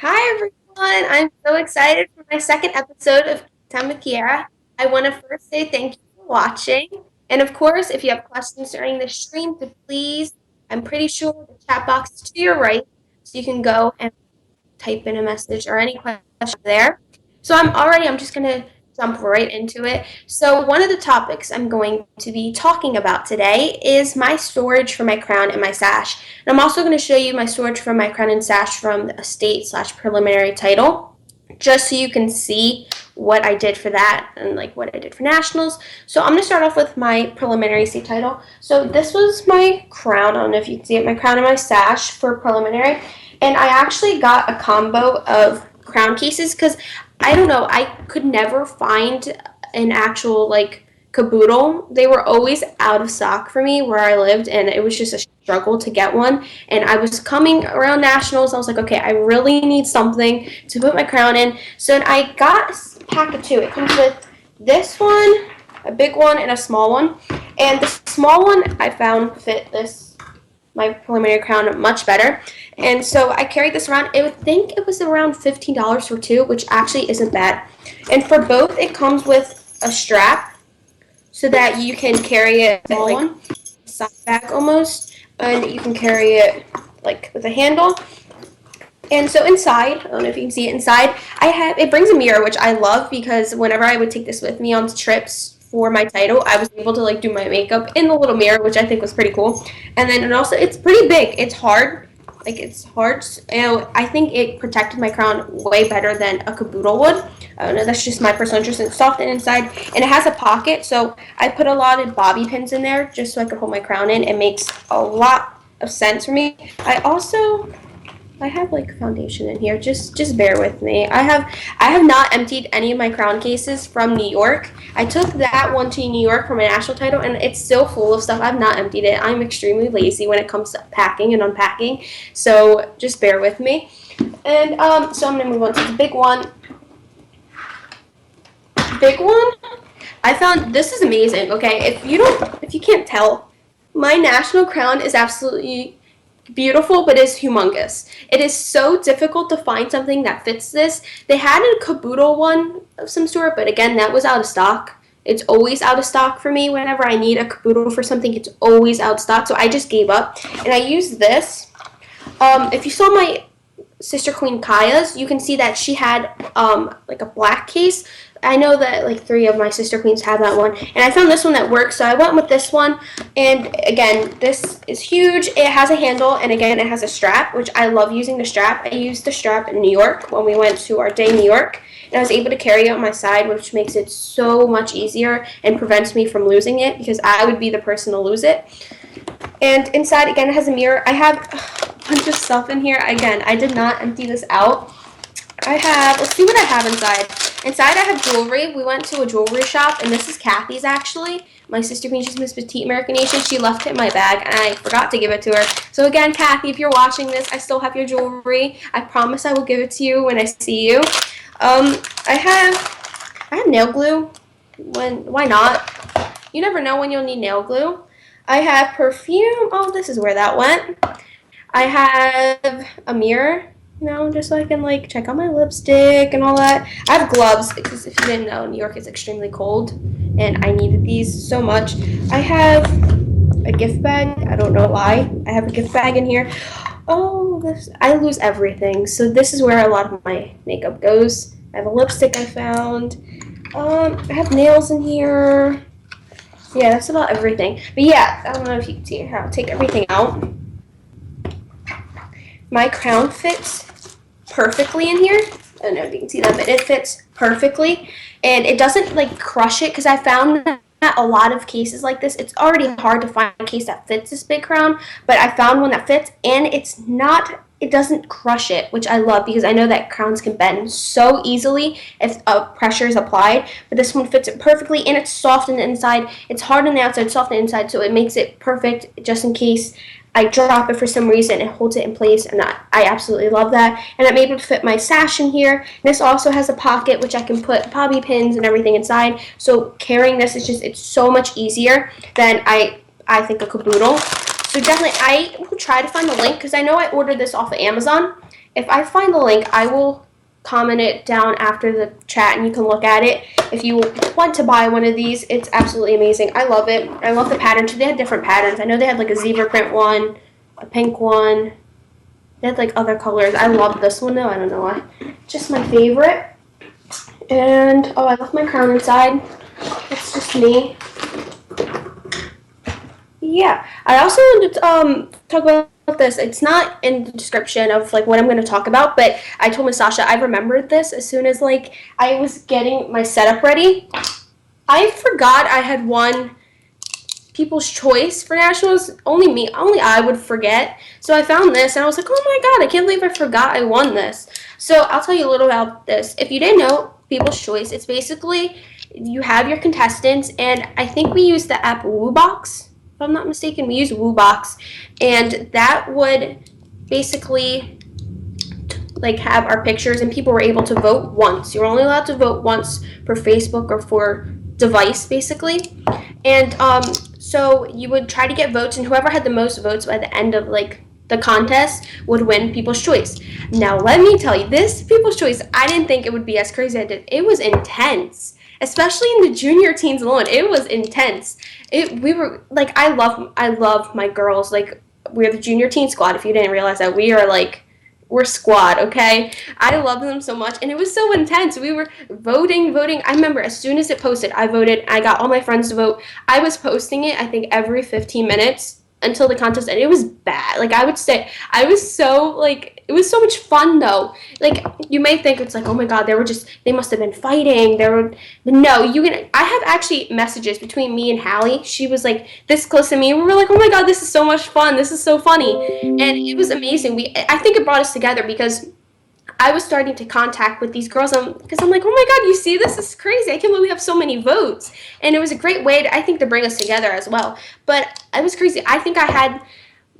Hi everyone! I'm so excited for my second episode of Time with Kiara. I want to first say thank you for watching. And of course, if you have questions during the stream, please, I'm pretty sure the chat box is to your right, so you can go and type in a message or any question there. I'm just going to jump right into it. So, one of the topics I'm going to be talking about today is my storage for my crown and my sash. And I'm also going to show you my storage for my crown and sash from the estate/preliminary title, just so you can see what I did for that and like what I did for nationals. So I'm going to start off with my preliminary estate title. So this was my crown. I don't know if you can see it, my crown and my sash for preliminary. And I actually got a combo of crown cases because I don't know, I could never find an actual like caboodle. They were always out of stock for me where I lived, and it was just a struggle to get one. And I was coming around nationals. I was like, okay, I really need something to put my crown in. So I got a pack of two. It comes with this one, a big one, and a small one. And the small one I found fit this my preliminary crown much better. And so I carried this around. I would think it was around $15 for two, which actually isn't bad. And for both, it comes with a strap so that you can carry it like one side back almost, and you can carry it like with a handle. And so inside, I don't know if you can see it inside, it brings a mirror, which I love because whenever I would take this with me on trips for my title, I was able to like do my makeup in the little mirror, which I think was pretty cool. And then it's pretty big. It's hard. It's hard. And I think it protected my crown way better than a caboodle would. I don't know, that's just my personal interest. It's soft and inside, and it has a pocket, so I put a lot of bobby pins in there just so I could hold my crown in. It makes a lot of sense for me. I have like foundation in here. Just bear with me. I have not emptied any of my crown cases from New York. I took that one to New York for my national title, and it's still full of stuff. I've not emptied it. I'm extremely lazy when it comes to packing and unpacking, so just bear with me. And so I'm gonna move on to the big one. Big one. I found this is amazing. Okay, if you can't tell, my national crown is absolutely beautiful, but is humongous. It is so difficult to find something that fits this. They had a caboodle one of some sort, but again, that was out of stock. It's always out of stock for me. Whenever I need a caboodle for something, it's always out of stock. So I just gave up, and I used this. If you saw my sister queen Kaya's, you can see that she had like a black case. I know that like three of my sister queens have that one, and I found this one that works, so I went with this one. And again, this is huge. It has a handle, and again, it has a strap, which I love using the strap. I used the strap in New York when we went to our day in New York, and I was able to carry it on my side, which makes it so much easier and prevents me from losing it because I would be the person to lose it. And inside, again, it has a mirror. I have a bunch of stuff in here. Again, I did not empty this out. Let's see what I have inside. Inside, I have jewelry. We went to a jewelry shop, and this is Kathy's, actually. My sister queen, she's Miss Petite American Nation. She left it in my bag, and I forgot to give it to her. So again, Kathy, if you're watching this, I still have your jewelry. I promise I will give it to you when I see you. I have nail glue. Why not? You never know when you'll need nail glue. I have perfume. Oh, this is where that went. I have a mirror, just so I can like check out my lipstick and all that. I have gloves because if you didn't know, New York is extremely cold, and I needed these so much. I have a gift bag. I don't know why. I have a gift bag in here. Oh, I lose everything. So this is where a lot of my makeup goes. I have a lipstick I found. I have nails in here. Yeah, that's about everything. But yeah, I don't know if you can see how I'll take everything out. My crown fits perfectly in here. I don't know if you can see that, but it fits perfectly. And it doesn't like crush it because I found that a lot of cases like this, it's already hard to find a case that fits this big crown, but I found one that fits, and it doesn't crush it, which I love because I know that crowns can bend so easily if pressure is applied, but this one fits it perfectly, and it's soft on the inside. It's hard on the outside, soft on the inside, so it makes it perfect just in case I drop it for some reason. It holds it in place, and I absolutely love that. And I'm able to fit my sash in here. This also has a pocket, which I can put bobby pins and everything inside. So carrying this it's so much easier than I think a caboodle. So definitely, I will try to find the link because I know I ordered this off of Amazon, If I find the link, I will comment it down after the chat and you can look at it. If you want to buy one of these, it's absolutely amazing. I love it. I love the pattern too. They had different patterns. I know they had like a zebra print one, a pink one. They had like other colors. I love this one though. I don't know why. Just my favorite. And oh, I left my crown inside. It's just me. Yeah. I also wanted to talk about this. It's not in the description of like what I'm going to talk about, but I told Miss Sasha I remembered this as soon as like I was getting my setup ready. I forgot I had won People's Choice for Nationals. Only I would forget. So I found this and I was like, oh my god, I can't believe I forgot I won this. So I'll tell you a little about this. If you didn't know, People's Choice, it's basically you have your contestants, and I think we use the app WooBox. If I'm not mistaken, we use WooBox, and that would basically like have our pictures, and people were able to vote once. You're only allowed to vote once for Facebook or for device, basically. And so you would try to get votes, and whoever had the most votes by the end of like the contest would win People's Choice. Now let me tell you, this People's Choice, I didn't think it would be as crazy as it did. It was intense, especially in the junior teens alone. It was intense. We were like, I love my girls. Like, we're the junior teen squad. If you didn't realize that, we're squad, okay? I love them so much, and it was so intense. We were voting. I remember as soon as it posted, I voted. I got all my friends to vote. I was posting it, I think, every 15 minutes until the contest ended. It was bad. Like, I would say, I was so, like, it was so much fun, though. Like, you may think it's like, oh my god, they must have been fighting. No, I have actually messages between me and Hallie. She was, like, this close to me. We were like, oh my god, this is so much fun. This is so funny. And it was amazing. I think it brought us together because I was starting to contact with these girls because I'm like, oh my god, you see, this is crazy. I can't believe we have so many votes. And it was a great way, I think, to bring us together as well. But it was crazy. I think I had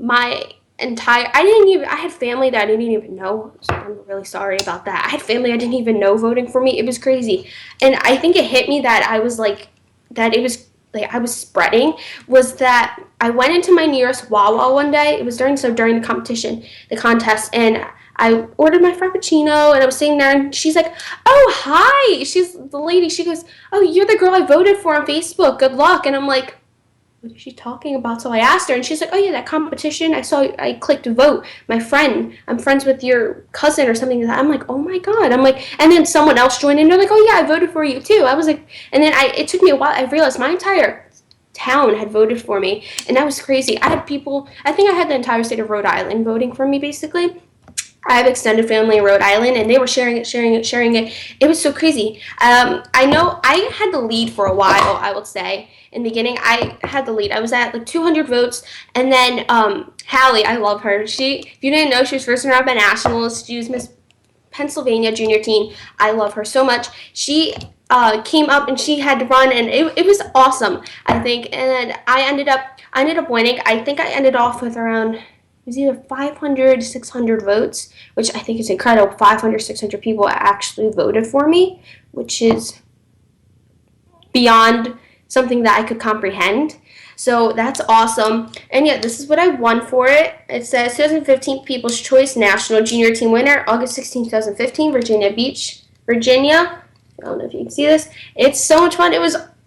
I had family that I didn't even know. So I'm really sorry about that. I had family I didn't even know voting for me. It was crazy. And I think it hit me that I was like, that it was like I was spreading, was that I went into my nearest Wawa one day. It was during the competition, the contest, and I ordered my Frappuccino, and I was sitting there, and she's like, oh, hi. She's the lady. She goes, oh, you're the girl I voted for on Facebook. Good luck. And I'm like, what is she talking about? So I asked her, and she's like, oh, yeah, that competition. I clicked vote. My friend. I'm friends with your cousin or something like that. I'm like, oh, my God. I'm like, and then someone else joined in. They're like, oh, yeah, I voted for you, too. I was like, and then it took me a while. I realized my entire town had voted for me, and that was crazy. I had people, I think I had the entire state of Rhode Island voting for me, basically. I have extended family in Rhode Island, and they were sharing it. It was so crazy. I know I had the lead for a while, I will say. In the beginning, I had the lead. I was at like 200 votes, and then Hallie, I love her. If you didn't know, she was first runner-up at Nationals. She was Miss Pennsylvania junior teen. I love her so much. She came up and she had to run, and it was awesome, I think. And then I ended up winning. I think I ended off with around, it was either 500, 600 votes, which I think is incredible. 500, 600 people actually voted for me, which is beyond something that I could comprehend. So that's awesome. And yeah, this is what I won for it. It says 2015 People's Choice National Junior Team Winner, August 16, 2015, Virginia Beach, Virginia. I don't know if you can see this. It's so much fun.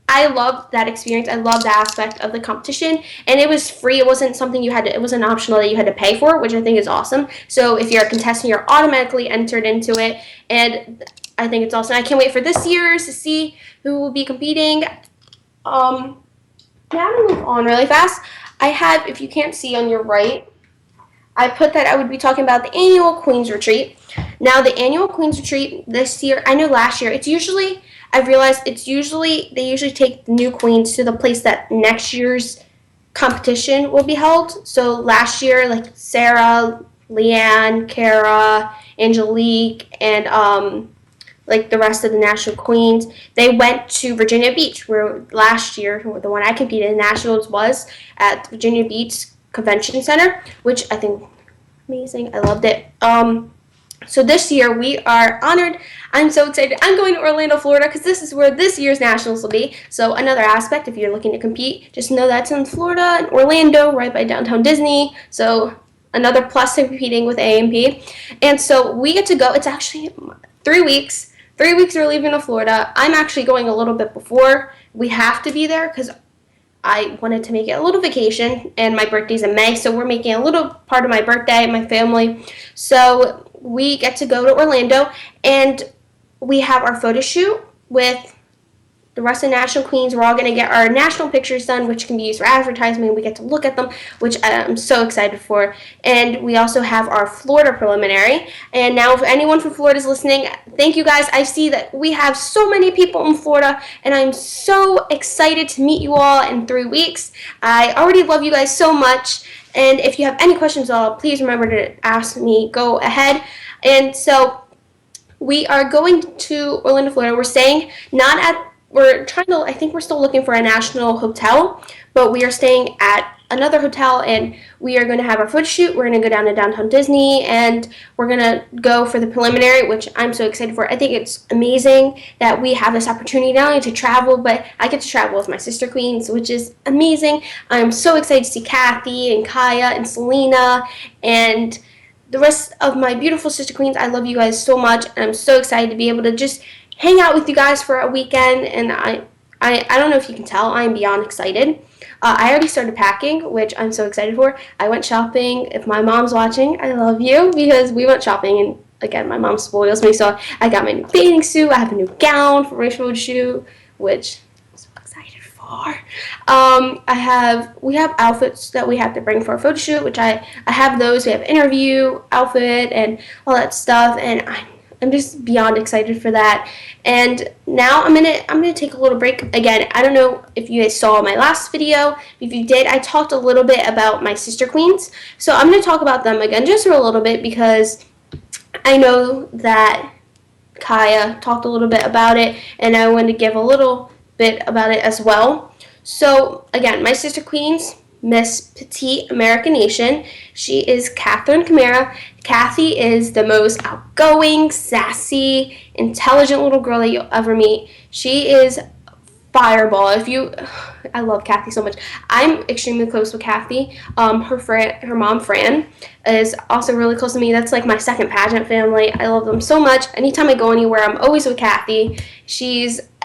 I loved that experience. I loved the aspect of the competition, and it was free. It wasn't something it wasn't optional that you had to pay for, which I think is awesome. So if you're a contestant, you're automatically entered into it, and I think it's awesome. I can't wait for this year's to see who will be competing. Now I'm going to move on really fast. I have, if you can't see on your right, I put that I would be talking about the annual Queen's Retreat. Now, the annual Queen's Retreat this year, I know last year, I've realized they usually take the new queens to the place that next year's competition will be held. So last year, like Sarah, Leanne, Keara, Angelique, and like the rest of the national queens, they went to Virginia Beach, where last year, the one I competed in nationals was at Virginia Beach Convention Center, which I think amazing. I loved it. So this year we are honored. I'm so excited. I'm going to Orlando, Florida, because this is where this year's nationals will be. So another aspect, if you're looking to compete, just know that's in Florida, in Orlando, right by downtown Disney. So another plus to competing with A&P. And so we get to go. It's actually 3 weeks. 3 weeks we're leaving to Florida. I'm actually going a little bit before. We have to be there because I wanted to make it a little vacation, and my birthday's in May, so we're making a little part of my birthday, my family. So we get to go to Orlando, and we have our photo shoot with the rest of the national queens. We're all going to get our national pictures done, which can be used for advertising. We get to look at them, which I'm so excited for. And we also have our Florida preliminary. And now, if anyone from Florida is listening, thank you guys. I see that we have so many people in Florida, and I'm so excited to meet you all in 3 weeks. I already love you guys so much. And if you have any questions at all, please remember to ask me. Go ahead. And so we are going to Orlando, Florida. We're staying I think we're still looking for a national hotel, but we are staying at another hotel, and we are going to have our photo shoot. We're going to go down to downtown Disney, and we're going to go for the preliminary, which I'm so excited for. I think it's amazing that we have this opportunity not only to travel, but I get to travel with my sister queens, which is amazing. I'm so excited to see Kathy and Kaya and Selena and the rest of my beautiful sister queens. I love you guys so much, and I'm so excited to be able to just hang out with you guys for a weekend. And I don't know if you can tell, I'm beyond excited. I already started packing, which I'm so excited for. I went shopping. If my mom's watching, I love you, because we went shopping, and again, my mom spoils me, so I got my new bathing suit. I have a new gown for my photo shoot, which I'm so excited for. We have outfits that we have to bring for our photo shoot, which I have those. We have interview outfit and all that stuff, and I'm just beyond excited for that. And now I'm gonna take a little break. Again, I don't know if you guys saw my last video. If you did, I talked a little bit about my sister queens. So I'm gonna talk about them again just for a little bit, because I know that Kaya talked a little bit about it, and I want to give a little bit about it as well. So again, my sister queens, Miss Petite American Nation. She is Catherine Keara. Kathy is the most outgoing, sassy, intelligent little girl that you'll ever meet. She is fireball. I love Kathy so much. I'm extremely close with Kathy. Her mom, Fran, is also really close to me. That's like my second pageant family. I love them so much. Anytime I go anywhere, I'm always with Kathy.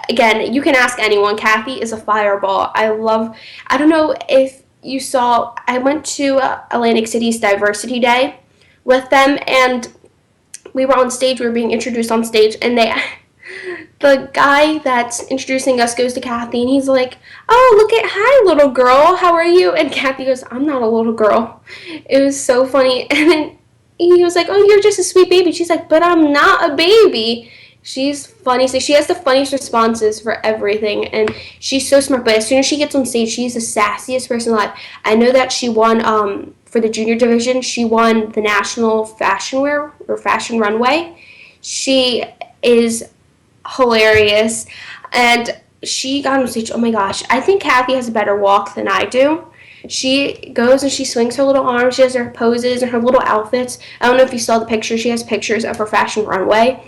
Again, you can ask anyone. Kathy is a fireball. I don't know if you saw, I went to Atlantic City's Diversity Day with them, and we were on stage. We were being introduced on stage, and the guy that's introducing us goes to Kathy, and he's like, "Oh, hi, little girl, how are you?" And Kathy goes, "I'm not a little girl." It was so funny. And then he was like, "Oh, you're just a sweet baby." She's like, "But I'm not a baby." She's funny. So she has the funniest responses for everything, and she's so smart. But as soon as she gets on stage, she's the sassiest person alive. I know that she won for the junior division. She won the national fashion runway. She is hilarious, and she got on stage. Oh my gosh, I think Kathy has a better walk than I do. She goes and she swings her little arms. She has her poses and her little outfits. I don't know if you saw the picture. She has pictures of her fashion runway.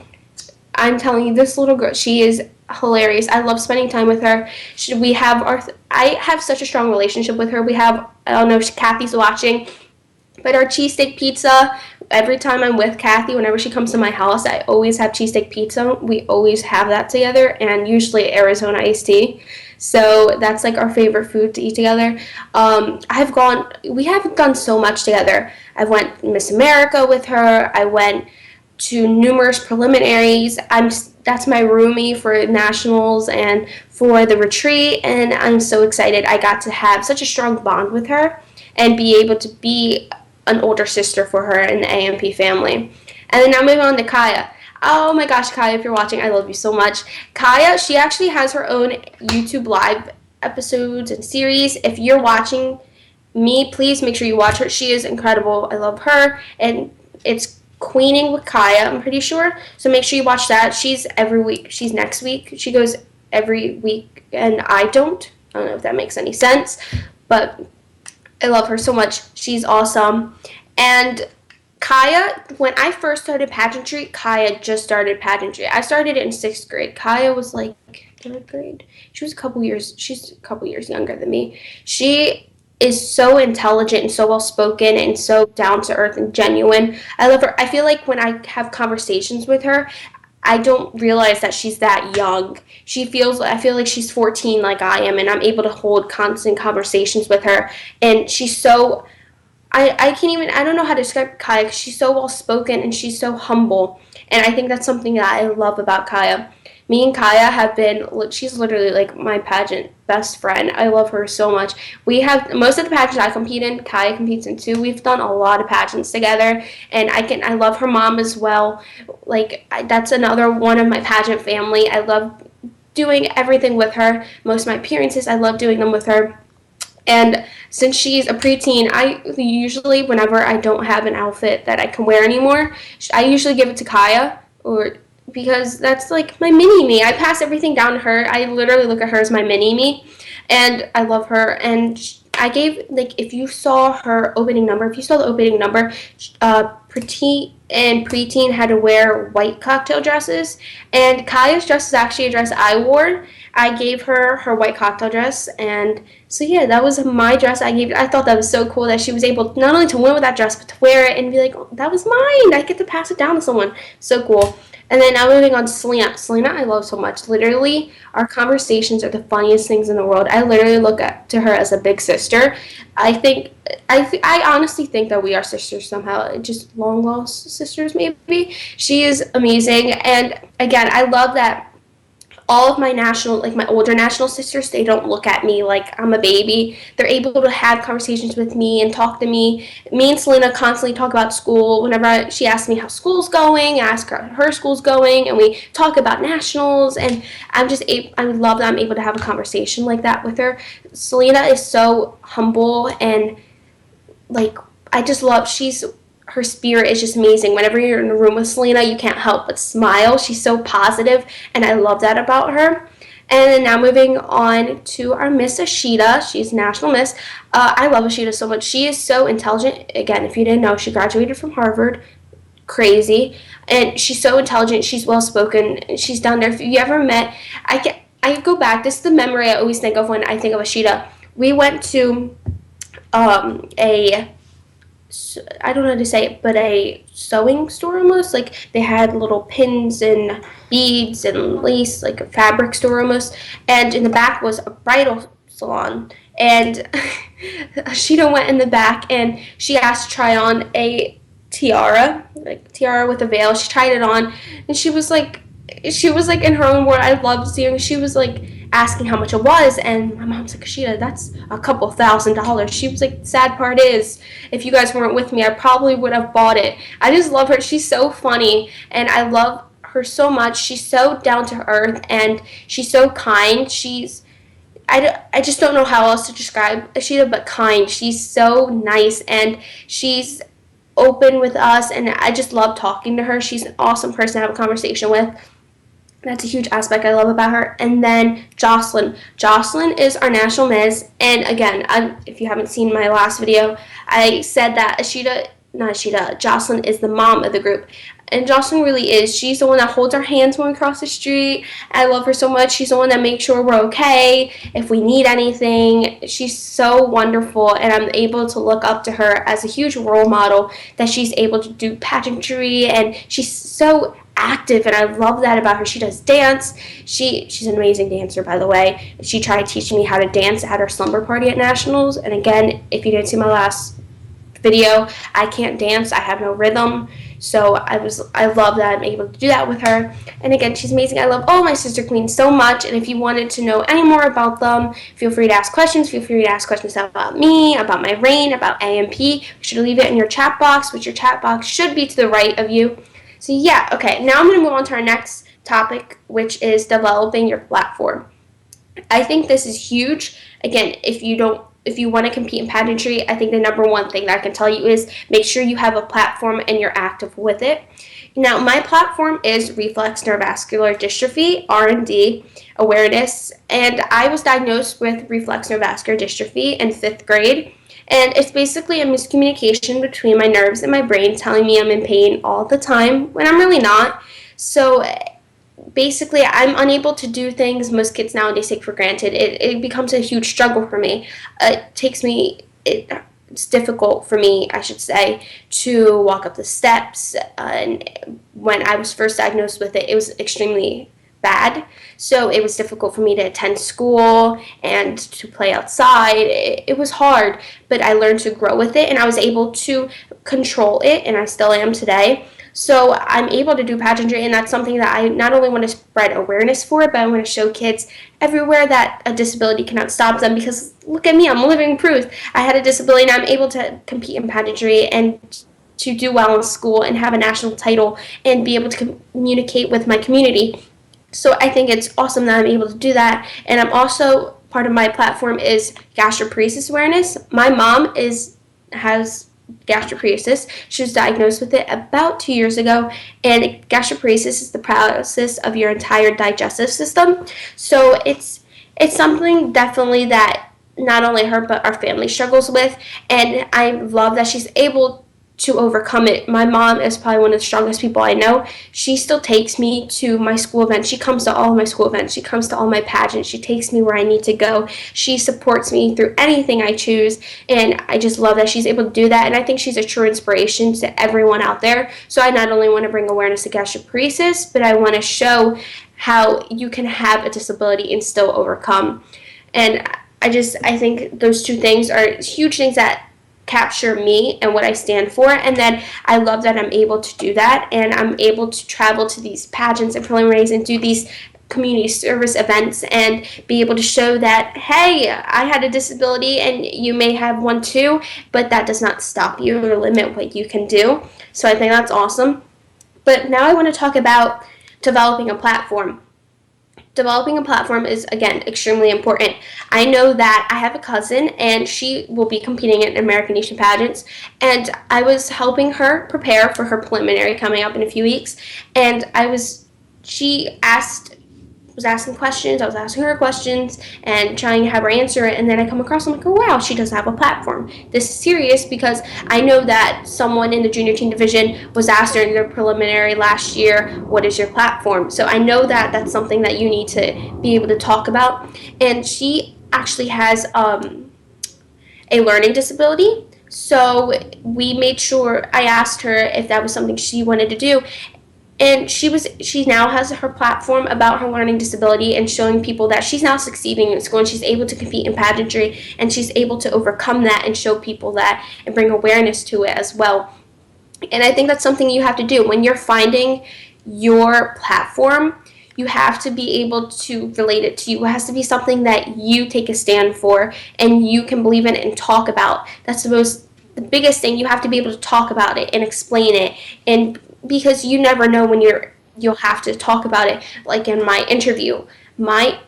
I'm telling you, this little girl, she is hilarious. I love spending time with her. I have such a strong relationship with her. I don't know if Kathy's watching, but our cheesesteak pizza, every time I'm with Kathy, whenever she comes to my house, I always have cheesesteak pizza. We always have that together, and usually Arizona iced tea. So that's like our favorite food to eat together. We have done so much together. I went Miss America with her. I went to numerous preliminaries. That's my roomie for nationals and for the retreat, and I'm so excited. I got to have such a strong bond with her and be able to be an older sister for her in the A&P family. And then now moving on to Kaya. Oh my gosh, Kaya, if you're watching, I love you so much. Kaya, she actually has her own YouTube live episodes and series. If you're watching me, please make sure you watch her. She is incredible. I love her, and it's Queening with Kaya, I'm pretty sure. So make sure you watch that. She's every week. She's next week. She goes every week, and I don't know if that makes any sense, but I love her so much. She's awesome. And Kaya, when I first started pageantry, Kaya just started pageantry. I started it in 6th grade. Kaya was like 3rd grade. She's a couple years younger than me. She is so intelligent and so well spoken and so down to earth and genuine. I love her. I feel like when I have conversations with her, I don't realize that she's that young. I feel like she's 14 like I am, and I'm able to hold constant conversations with her. And she's so, I can't even, I don't know how to describe Kaya because she's so well spoken and she's so humble. And I think that's something that I love about Kaya. Me and Kaya have been, she's literally like my pageant best friend. I love her so much. We have, most of the pageants I compete in, Kaya competes in too. We've done a lot of pageants together, and I love her mom as well. That's another one of my pageant family. I love doing everything with her. Most of my appearances, I love doing them with her. And since she's a preteen, I usually, whenever I don't have an outfit that I can wear anymore, I usually give it to Kaya, or because that's like my mini me. I pass everything down to her. I literally look at her as my mini me, and I love her. And I gave, like, if you saw her opening number, if you saw the opening number, preteen and preteen had to wear white cocktail dresses, and Kaya's dress is actually a dress I wore. I gave her her white cocktail dress, and so yeah, that was my dress. I thought that was so cool that she was able not only to win with that dress, but to wear it and be like, oh, that was mine. I get to pass it down to someone. So cool. And then now moving on to Selena. Selena, I love so much. Literally, our conversations are the funniest things in the world. I literally look up to her as a big sister. I honestly think that we are sisters somehow, just long lost sisters maybe. She is amazing, and again, I love that all of my my older national sisters, they don't look at me like I'm a baby. They're able to have conversations with me and talk to me. Me and Selena constantly talk about school. Whenever she asks me how school's going, I ask her how her school's going, and we talk about nationals. And I love that I'm able to have a conversation like that with her. Selena is so humble, and like, I just love, her spirit is just amazing. Whenever you're in a room with Selena, you can't help but smile. She's so positive, and I love that about her. And then now moving on to our Miss Ashita. She's National Miss. I love Ashita so much. She is so intelligent. Again, if you didn't know, she graduated from Harvard. Crazy. And she's so intelligent. She's well spoken. She's down there. If you ever met, I go back. This is the memory I always think of when I think of Ashita. We went to a, I don't know how to say it, but a sewing store almost. Like, they had little pins and beads and lace, like a fabric store almost. And in the back was a bridal salon. And Ashita went in the back and she asked to try on a tiara with a veil. She tried it on, and she was like in her own world. I loved seeing. She was like asking how much it was, and my mom's like, Ashita, that's a couple $1,000s. She was like, the sad part is, if you guys weren't with me, I probably would have bought it. I just love her. She's so funny, and I love her so much. She's so down to earth, and she's so kind. I just don't know how else to describe Ashita but kind. She's so nice, and she's open with us, and I just love talking to her. She's an awesome person to have a conversation with. That's a huge aspect I love about her. And then Jocelyn. Jocelyn is our national Miss. And again, if you haven't seen my last video, I said that Jocelyn is the mom of the group. And Jocelyn really is. She's the one that holds our hands when we cross the street. I love her so much. She's the one that makes sure we're okay if we need anything. She's so wonderful, and I'm able to look up to her as a huge role model, that she's able to do pageantry, and she's so active, and I love that about her. She does dance. She's an amazing dancer, by the way. She tried teaching me how to dance at her slumber party at nationals. And again, if you didn't see my last video, I can't dance. I have no rhythm. So I love that I'm able to do that with her. And again, she's amazing. I love all my sister queens so much. And if you wanted to know any more about them, feel free to ask questions. Feel free to ask questions about me, about my reign, about AMP. You should leave it in your chat box, which your chat box should be to the right of you. So yeah, okay, now I'm going to move on to our next topic, which is developing your platform. I think this is huge. Again, if you want to compete in pageantry, I think the number one thing that I can tell you is make sure you have a platform and you're active with it. Now, my platform is reflex neurovascular dystrophy, R&D awareness, and I was diagnosed with reflex neurovascular dystrophy in 5th grade. And it's basically a miscommunication between my nerves and my brain telling me I'm in pain all the time when I'm really not. So basically, I'm unable to do things most kids nowadays take for granted. It becomes a huge struggle for me. It takes me it's difficult for me, I should say, to walk up the steps. And when I was first diagnosed with it, it was extremely bad. So it was difficult for me to attend school and to play outside. It was hard, but I learned to grow with it, and I was able to control it, and I still am today. So I'm able to do pageantry, and that's something that I not only want to spread awareness for, but I want to show kids everywhere that a disability cannot stop them, because look at me, I'm living proof. I had a disability and I'm able to compete in pageantry and to do well in school and have a national title and be able to communicate with my community. So I think it's awesome that I'm able to do that. And I'm also, part of my platform is gastroparesis awareness. My mom has gastroparesis. She was diagnosed with it about 2 years ago, and gastroparesis is the paralysis of your entire digestive system. So it's something definitely that not only her but our family struggles with, and I love that she's able to overcome it. My mom is probably one of the strongest people I know. She still takes me to my school events. She comes to all of my school events. She comes to all my pageants. She takes me where I need to go. She supports me through anything I choose, and I just love that she's able to do that, and I think she's a true inspiration to everyone out there. So I not only want to bring awareness to gastroparesis, but I want to show how you can have a disability and still overcome. And I think those two things are huge things that capture me and what I stand for, and then I love that I'm able to do that, and I'm able to travel to these pageants and preliminaries and do these community service events and be able to show that, hey, I had a disability and you may have one too, but that does not stop you or limit what you can do. So I think that's awesome. But now I want to talk about developing a platform. Developing a platform is, again, extremely important. I know that I have a cousin, and she will be competing in American Nation pageants, and I was helping her prepare for her preliminary coming up in a few weeks, and she was asking questions, I was asking her questions and trying to have her answer it, and then I come across, I'm like, oh wow, she does have a platform. This is serious, because I know that someone in the junior teen division was asked during their preliminary last year, what is your platform? So I know that that's something that you need to be able to talk about. And she actually has a learning disability. So we made sure, I asked her if that was something she wanted to do, and she now has her platform about her learning disability and showing people that she's now succeeding in school and she's able to compete in pageantry and she's able to overcome that and show people that and bring awareness to it as well. And I think that's something you have to do when you're finding your platform. You have to be able to relate it to you. It has to be something that you take a stand for and you can believe in and talk about. That's the biggest thing. You have to be able to talk about it and explain it, and because you never know when you'll have to talk about it. Like in my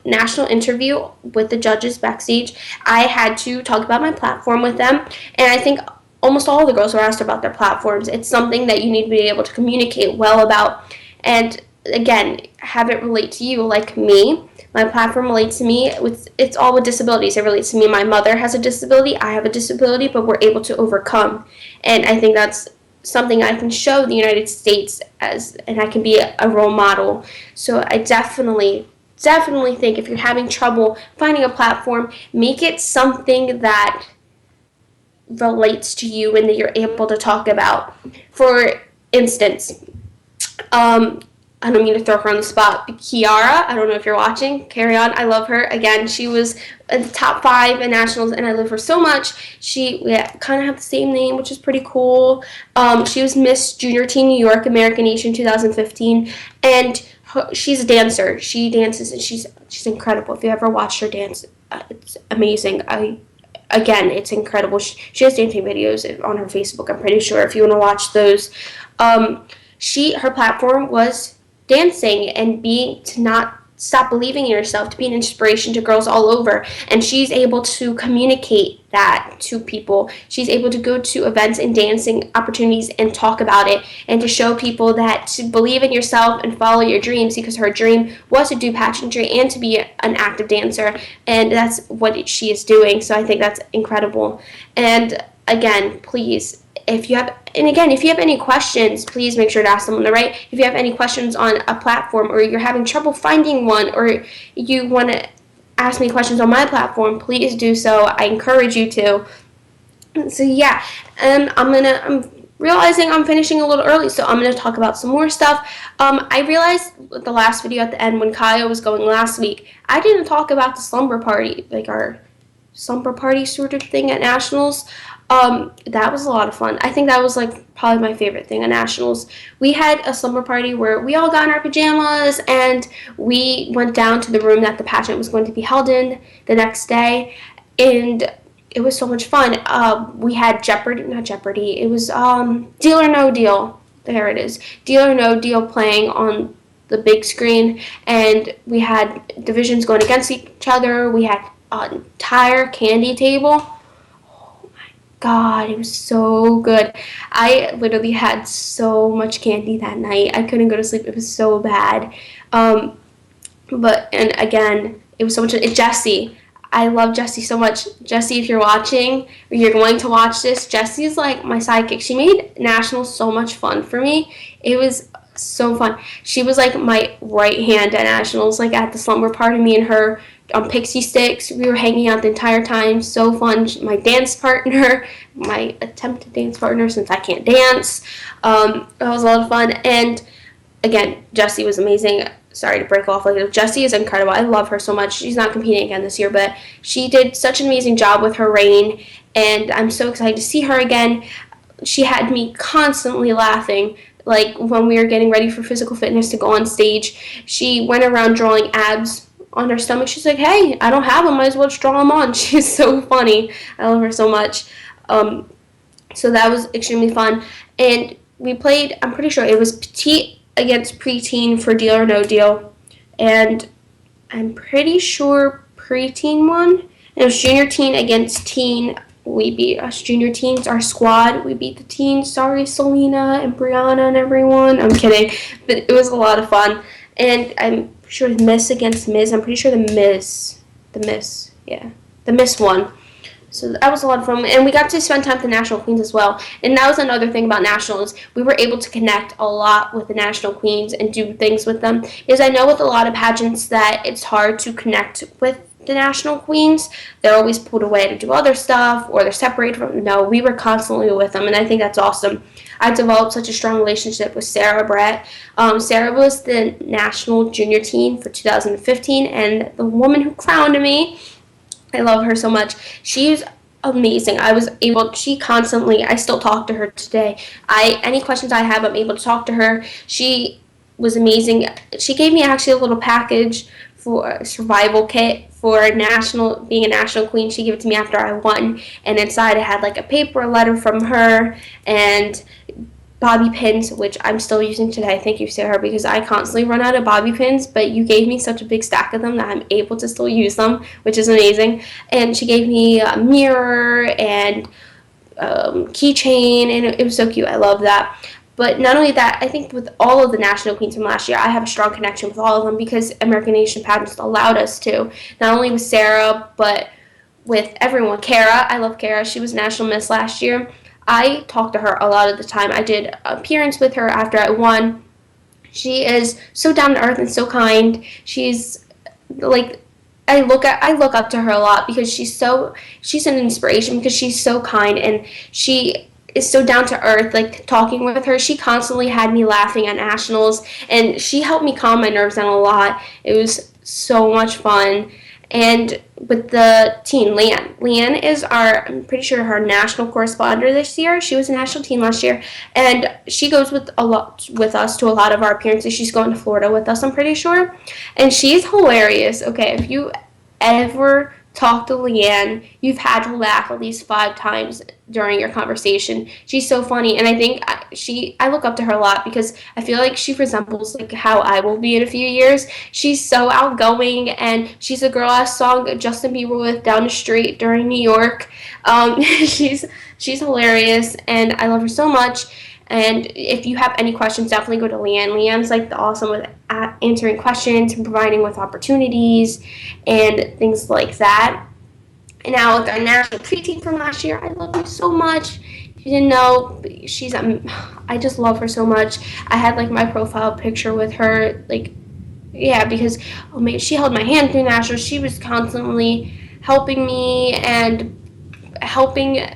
national interview with the judges backstage, I had to talk about my platform with them, and I think almost all the girls were asked about their platforms. It's something that you need to be able to communicate well about, and again, have it relate to you. Like me, my platform relates to me. It's all with disabilities. It relates to me. My mother has a disability. I have a disability, but we're able to overcome, and I think that's something I can show the United States as, and I can be a role model. So I definitely think if you're having trouble finding a platform, make it something that relates to you and that you're able to talk about. For instance, I don't mean to throw her on the spot, but Keara, I don't know if you're watching, carry on, I love her. Again, she was in the top 5 in nationals, and I love her so much. We kind of have the same name, which is pretty cool. She was Miss Junior Teen New York American Nation 2015, and she's a dancer. She dances, and she's incredible. If you ever watched her dance, it's amazing. Again, it's incredible. She has dancing videos on her Facebook, I'm pretty sure, if you want to watch those. Her platform was dancing and to not stop believing in yourself, to be an inspiration to girls all over, and she's able to communicate that to people. She's able to go to events and dancing opportunities and talk about it, and to show people that to believe in yourself and follow your dreams, because her dream was to do pageantry and to be an active dancer, and that's what she is doing. So I think that's incredible. And again, please, if you have any questions, please make sure to ask them on the right. If you have any questions on a platform, or you're having trouble finding one, or you want to ask me questions on my platform, please do so. I encourage you to. So yeah, I'm realizing I'm finishing a little early, so I'm gonna talk about some more stuff. I realized with the last video at the end when Kaya was going last week, I didn't talk about the slumber party, like our slumber party sort of thing at nationals. That was a lot of fun. I think that was like probably my favorite thing at nationals. We had a slumber party where we all got in our pajamas and we went down to the room that the pageant was going to be held in the next day, and it was so much fun. We had Jeopardy, not Jeopardy. It was Deal or No Deal. There it is, Deal or No Deal playing on the big screen, and we had divisions going against each other. We had an entire candy table. God, it was so good. I literally had so much candy that night. I couldn't go to sleep. It was so bad. Um, and again, it was so much. Jessie, I love Jessie so much. Jessie, if you're watching or you're going to watch this, Jessie is like my sidekick. She made nationals so much fun for me. It was so fun. She was like my right hand at nationals, like at the slumber party. Me and her on pixie sticks. We were hanging out the entire time. So fun. My dance partner, my attempted dance partner, since I can't dance. That was a lot of fun. And again, Jessie was amazing. Sorry to break off like this. Jessie is incredible. I love her so much. She's not competing again this year, but she did such an amazing job with her reign, and I'm so excited to see her again. She had me constantly laughing. Like when we were getting ready for physical fitness to go on stage, she went around drawing abs on her stomach. She's like, "Hey, I don't have them. Might as well just draw them on." She's so funny. I love her so much. So that was extremely fun, and we played. I'm pretty sure it was petite against preteen for Deal or No Deal, and I'm pretty sure preteen won. And it was junior teen against teen. We beat us junior teens, our squad. We beat the teens. Sorry, Selena and Brianna and everyone. I'm kidding, but it was a lot of fun. And I'm sure Miss against Miz. I'm pretty sure the Miss won. So that was a lot of fun, and we got to spend time with the National Queens as well. And that was another thing about Nationals. We were able to connect a lot with the National Queens and do things with them. Because I know with a lot of pageants that it's hard to connect with the National Queens. They're always pulled away to do other stuff, or they're separated from them. No, we were constantly with them, and I think that's awesome. I developed such a strong relationship with Sarah Brett. Sarah was the National Junior Teen for 2015, and the woman who crowned me, I love her so much. She's amazing. I still talk to her today. Any questions I have, I'm able to talk to her. She was amazing. She gave me actually a little package for a survival kit for being a national queen. She gave it to me after I won, and inside it had like a paper letter from her and bobby pins, which I'm still using today. Thank you, Sarah, because I constantly run out of bobby pins, but you gave me such a big stack of them that I'm able to still use them, which is amazing. And she gave me a mirror and keychain, and it was so cute. I love that. But not only that, I think with all of the national queens from last year, I have a strong connection with all of them because American Nation pageants allowed us to. Not only with Sarah, but with everyone. Keara, I love Keara. She was National Miss last year. I talk to her a lot of the time. I did an appearance with her after I won. She is so down to earth and so kind. She's like I look up to her a lot because she's an inspiration because she's so kind and she is so down to earth. Like talking with her, she constantly had me laughing at nationals, and she helped me calm my nerves down a lot. It was so much fun. And with the teen, Leanne is I'm pretty sure her national correspondent this year. She was a national teen last year, and she goes with us to a lot of our appearances. She's going to Florida with us, I'm pretty sure, and she's hilarious. Okay, if you ever talk to Leanne, you've had to laugh at least 5 times during your conversation. She's so funny, and I think I look up to her a lot because I feel like she resembles like how I will be in a few years. She's so outgoing, and she's a girl I saw Justin Bieber with down the street during New York. She's hilarious, and I love her so much. And if you have any questions, definitely go to Leanne. Leanne's like the awesome with answering questions and providing with opportunities and things like that. And now with our national preteen from last year, I love her so much. You didn't know, I just love her so much. I had like my profile picture with her, like, yeah, because she held my hand through nationals. She was constantly helping me and helping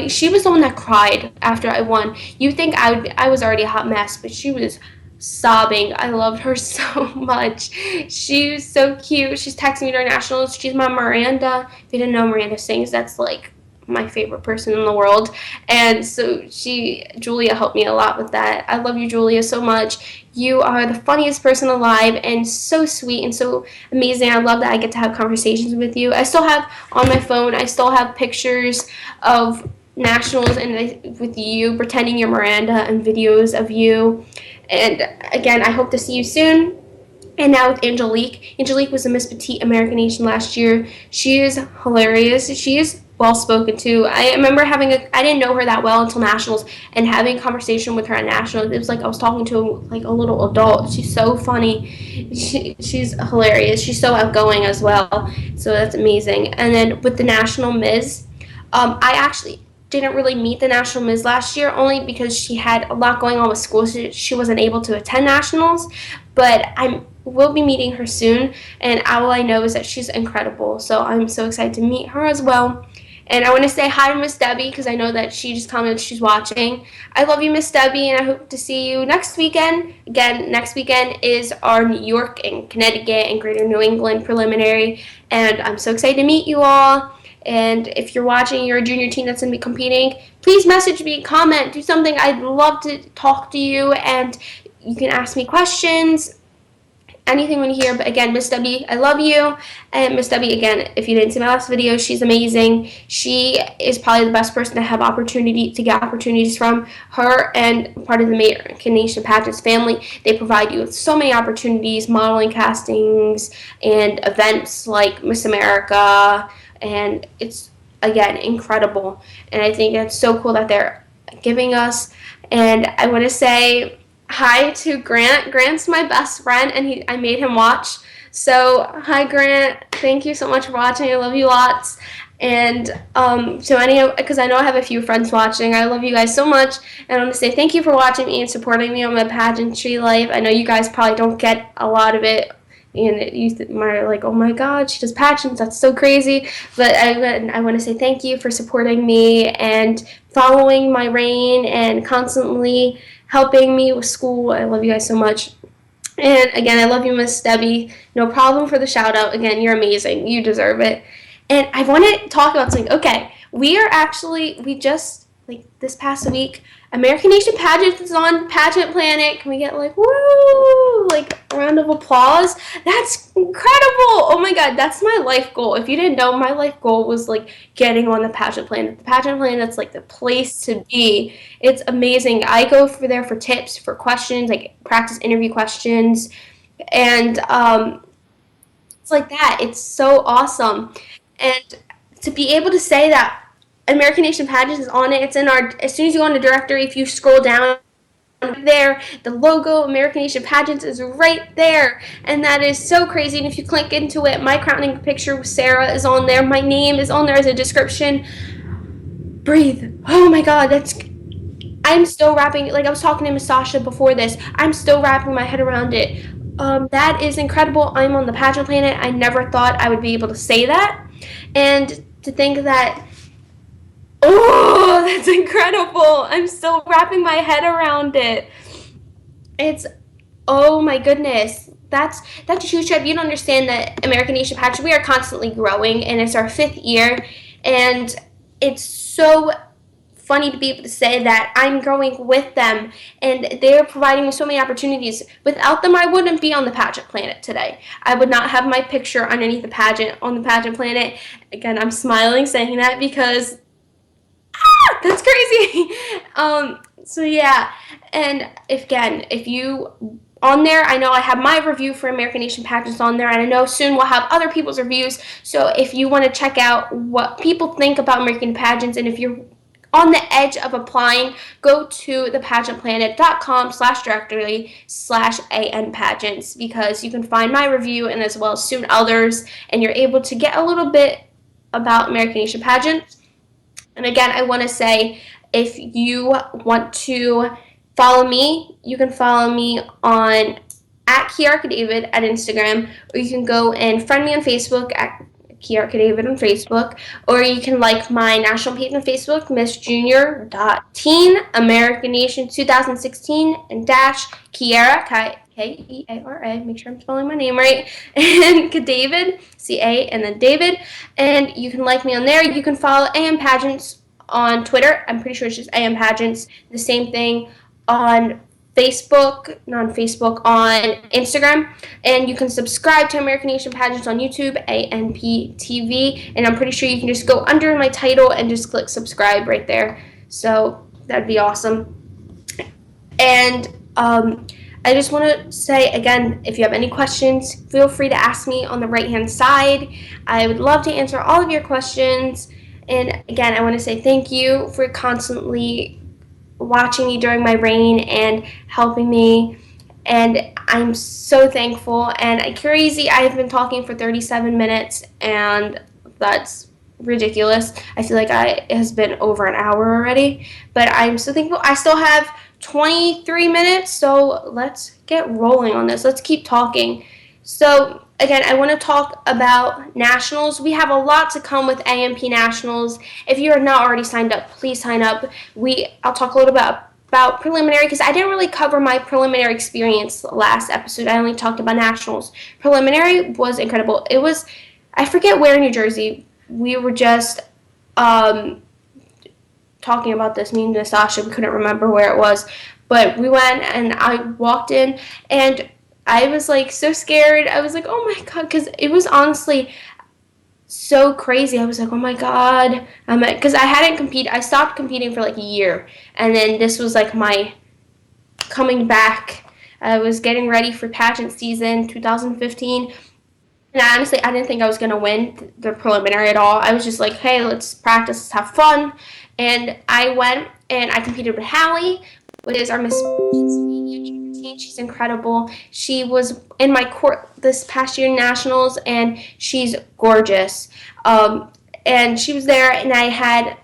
she was the one that cried after I won. You think I was already a hot mess, but she was sobbing. I loved her so much. She was so cute. She's texting me during nationals. She's my Miranda. If you didn't know, Miranda sings. That's like my favorite person in the world. And so Julia helped me a lot with that. I love you, Julia, so much. You are the funniest person alive and so sweet and so amazing. I love that I get to have conversations with you. I still have on my phone, I still have pictures of nationals and with you pretending you're Miranda and videos of you. And again, I hope to see you soon. And now with Angelique. Angelique was a Miss Petite American Nation last year. She is hilarious. She is well spoken too. I remember I didn't know her that well until nationals, and having a conversation with her at nationals, it was like I was talking to like a little adult. She's so funny. She's hilarious. She's so outgoing as well. So that's amazing. And then with the national Ms, I actually didn't really meet the national Ms last year only because she had a lot going on with school. She wasn't able to attend nationals, but I will be meeting her soon, and all I know is that she's incredible. So I'm so excited to meet her as well. And I want to say hi to Miss Debbie because I know that she just commented she's watching. I love you, Miss Debbie, and I hope to see you next weekend. Again, next weekend is our New York and Connecticut and Greater New England preliminary, and I'm so excited to meet you all. And if you're watching, you're a junior team that's going to be competing, please message me, comment, do something. I'd love to talk to you, and you can ask me questions, anything when you hear. But again, Miss Debbie, I love you. And Miss Debbie, again, if you didn't see my last video, she's amazing. She is probably the best person to get opportunities from. Her and part of the American Nation Pageants family, they provide you with so many opportunities, modeling castings, and events like Miss America. And it's, again, incredible. And I think it's so cool that they're giving us. And I want to say hi to Grant. Grant's my best friend, and I made him watch. So hi, Grant. Thank you so much for watching. I love you lots. And because I know I have a few friends watching, I love you guys so much. And I want to say thank you for watching me and supporting me on my pageantry life. I know you guys probably don't get a lot of it. And you are like, oh my God, she does pageants. That's so crazy. But I want to say thank you for supporting me and following my reign and constantly helping me with school. I love you guys so much. And again, I love you, Miss Debbie. No problem for the shout out. Again, you're amazing. You deserve it. And I want to talk about something. Okay, we just, like this past week, American Nation Pageant is on Pageant Planet. Can we get like, woo, like a round of applause? That's incredible. Oh my God, that's my life goal. If you didn't know, my life goal was like getting on the Pageant Planet. The Pageant Planet's like the place to be. It's amazing. I go there for tips, for questions, like practice interview questions. And it's like that. It's so awesome. And to be able to say that American Nation Pageants is on it. It's in as soon as you go on the directory, if you scroll down there, the logo American Nation Pageants is right there. And that is so crazy. And if you click into it, my crowning picture with Sarah is on there. My name is on there as a description. Breathe. Oh my God, I'm still wrapping, like I was talking to Miss Sasha before this, I'm still wrapping my head around it. That is incredible. I'm on the Pageant Planet. I never thought I would be able to say that. And to think that, oh, that's incredible. I'm still wrapping my head around it. It's, oh my goodness. That's a huge trip. You don't understand that American Nation Pageant, we are constantly growing, and it's our 5th year. And it's so funny to be able to say that I'm growing with them, and they're providing me so many opportunities. Without them, I wouldn't be on the Pageant Planet today. I would not have my picture underneath the pageant on the Pageant Planet. Again, I'm smiling saying that because that's crazy. So yeah, and if you on there, I know I have my review for American Nation Pageants on there, and I know soon we'll have other people's reviews. So if you want to check out what people think about American pageants, and if you're on the edge of applying, go to thepageantplanet.com/directory/AN pageants, because you can find my review and as well as soon others, and you're able to get a little bit about American Nation Pageants. And again, I want to say, if you want to follow me, you can follow me on at Keara Cadavid at Instagram, or you can go and friend me on Facebook at Keara Cadavid on Facebook, or you can like my national page on Facebook, Miss Junior Teen American Nation 2016 and dash Keara Keara. Make sure I'm spelling my name right. And Cadavid, CA and then David. And you can like me on there. You can follow AM Pageants on Twitter. I'm pretty sure it's just AM Pageants. The same thing on Facebook, not on Facebook, on Instagram. And you can subscribe to American Nation Pageants on YouTube, ANP and I'm pretty sure you can just go under my title and just click subscribe right there. So that'd be awesome. And I just want to say again, if you have any questions, feel free to ask me on the right hand side. I would love to answer all of your questions. And again, I want to say thank you for constantly watching me during my reign and helping me, and I'm so thankful. And crazy, I have been talking for 37 minutes, and that's ridiculous. I feel like it has been over an hour already, but I'm so thankful. I still have 23 minutes, so let's get rolling on this. Let's keep talking. So again, I want to talk about nationals. We have a lot to come with AMP nationals. If you are not already signed up, please sign up. I'll talk a little bit about preliminary because I didn't really cover my preliminary experience last episode. I only talked about nationals. Preliminary was incredible. It was, I forget where in New Jersey. We were just talking about this, me and Nastasha. We couldn't remember where it was, but we went and I walked in and I was like so scared. I was like, oh my God, because it was honestly so crazy. I was like, oh my God, because I hadn't competed. I stopped competing for like a year, and then this was like my coming back. I was getting ready for pageant season 2015. And honestly, I didn't think I was going to win the preliminary at all. I was just like, hey, let's practice, let's have fun. And I went and I competed with Hallie, which is our Miss Pennsylvania. She's incredible. She was in my court this past year in nationals, and she's gorgeous. And she was there, and I had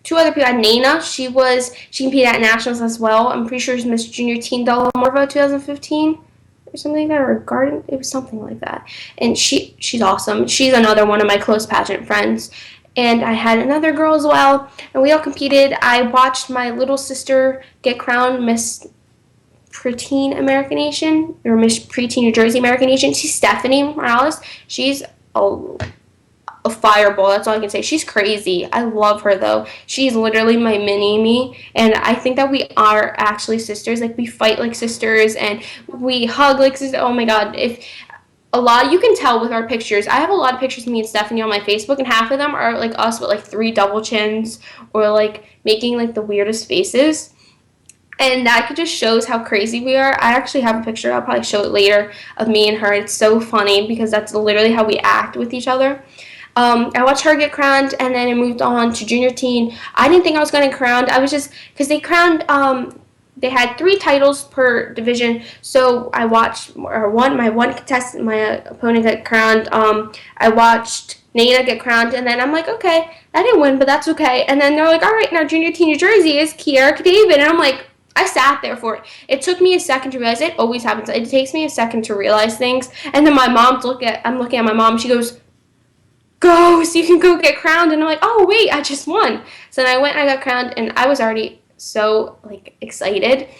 two other people. I had Nana. She competed at nationals as well. I'm pretty sure she's Miss Junior Teen Delmarva 2015 or something like that, or Garden. It was something like that. And she's awesome. She's another one of my close pageant friends. And I had another girl as well, and we all competed. I watched my little sister get crowned Miss Preteen American Nation, or Miss Preteen New Jersey American Nation. She's Stephanie Morales. She's a fireball. That's all I can say. She's crazy. I love her though. She's literally my mini me, and I think that we are actually sisters. Like, we fight like sisters and we hug like sisters. Oh my God. You can tell with our pictures. I have a lot of pictures of me and Stephanie on my Facebook, and half of them are like us with like 3 double chins or like making like the weirdest faces. And that just shows how crazy we are. I actually have a picture, I'll probably show it later, of me and her. It's so funny because that's literally how we act with each other. I watched her get crowned, and then it moved on to junior teen. I didn't think I was going to get crowned. I was just, because they crowned, they had 3 titles per division. So I watched, my one contestant, my opponent got crowned. I watched Nana get crowned, and then I'm like, okay, I didn't win, but that's okay. And then they're like, all right, now junior teen New Jersey is Keara Cadavid, and I'm like, I sat there for it. It took me a second to realize. It always happens. It takes me a second to realize things. And then I'm looking at my mom. She goes, go, so you can go get crowned. And I'm like, oh, wait, I just won. So then I went and I got crowned, and I was already so, like, excited.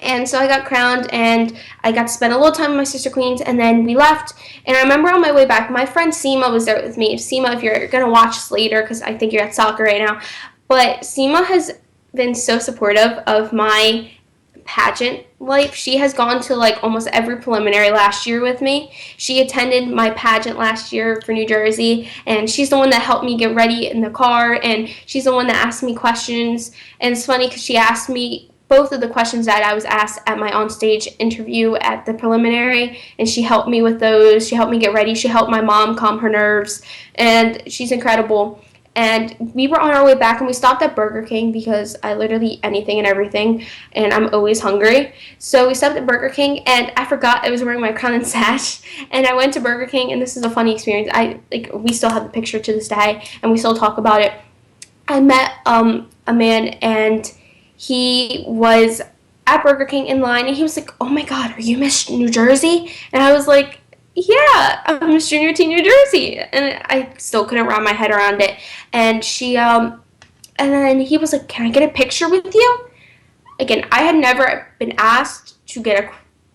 And so I got crowned, and I got to spend a little time with my sister queens, and then we left. And I remember on my way back, my friend Seema was there with me. Seema, if you're going to watch this later, because I think you're at soccer right now. But Seema has been so supportive of my pageant life. She has gone to like almost every preliminary last year with me. She attended my pageant last year for New Jersey, and she's the one that helped me get ready in the car, and she's the one that asked me questions. And it's funny because she asked me both of the questions that I was asked at my onstage interview at the preliminary, and she helped me with those. She helped me get ready. She helped my mom calm her nerves, and she's incredible. And we were on our way back, and we stopped at Burger King because I literally eat anything and everything, and I'm always hungry. So we stopped at Burger King, and I forgot I was wearing my crown and sash, and I went to Burger King, and this is a funny experience. We still have the picture to this day, and we still talk about it. I met a man, and he was at Burger King in line, and he was like, oh my God, are you Miss New Jersey? And I was like, yeah, Miss Junior Teen New Jersey. And I still couldn't wrap my head around it. And and then he was like, can I get a picture with you? Again, I had never been asked to get a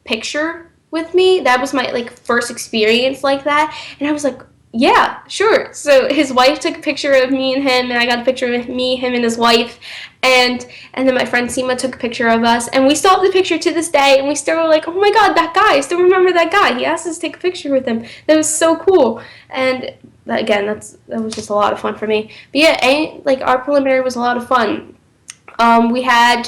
picture with me. That was my like first experience like that. And I was like, yeah, sure. So his wife took a picture of me and him, and I got a picture of me, him, and his wife, and then my friend Seema took a picture of us, and we still have the picture to this day, and we still were like, oh my god, that guy! I still remember that guy. He asked us to take a picture with him. That was so cool, and again, that was just a lot of fun for me. But yeah, like our preliminary was a lot of fun. We had